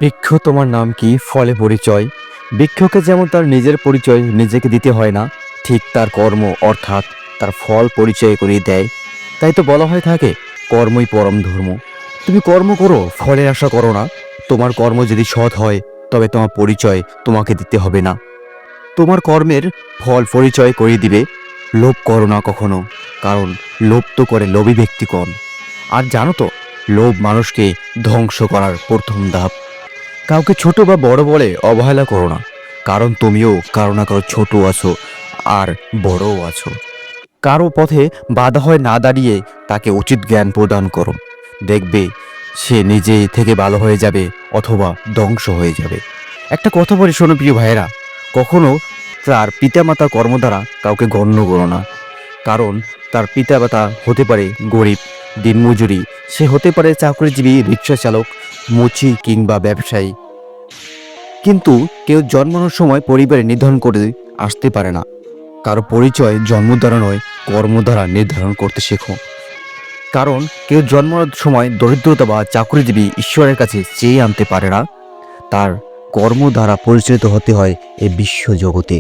বৃক্ষ তোমার নাম কি ফলে পরিচয়। বৃক্ষকে যেমন তার নিজের পরিচয় নিজেকে দিতে হয় না, ঠিক তার কর্ম অর্থাৎ তার ফল পরিচয় করিয়ে দেয়। তাই তো বলা হয়ে থাকে কর্মই পরম ধর্ম। তুমি কর্ম করো, ফলের আশা করো না। তোমার কর্ম যদি সৎ হয় তবে তোমার পরিচয় তোমাকে দিতে হবে না। তোমার কর্মের ফল পরিচয় করিয়ে দিবে। লোভ করো না কখনো, কারণ লোভ তো করে লোভী ব্যক্তিগণ। আর জানো তো, লোভ মানুষকে ধ্বংস করার প্রথম ধাপ। কাউকে ছোট বা বড় বলে অবহেলা করো না, কারণ তুমিও কারো না কারো ছোট আছো আর বড়ও আছো। কারো পথে বাধা হয়ে না দাঁড়িয়ে তাকে উচিত জ্ঞান প্রদান করো। দেখবে সে নিজে থেকে ভালো হয়ে যাবে অথবা ধ্বংস হয়ে যাবে। একটা কথা বলি শোনো প্রিয় ভাইয়েরা, কখনো তার পিতামাতার কর্ম দ্বারা কাউকে গণ্য করো না। কারণ তার পিতামাতা হতে পারে গরিব, দিনমজুরি, সে হতে পারে চাকরিজীবী, রিক্সা চালক, মুচি কিংবা ব্যবসায়ী। কিন্তু কেউ জন্মানোর সময় পরিবারে নির্ধারণ করে আসতে পারে না। কারো পরিচয় জন্ম দ্বারা নয়, কর্ম দ্বারা নির্ধারণ করতে শেখো। কারণ কেউ জন্মানোর সময় দরিদ্রতা বা চাকরিজীবী ঈশ্বরের কাছে চেয়ে আনতে পারে না, তার কর্ম দ্বারা পরিচালিত হতে হয় এই বিশ্ব জগতে।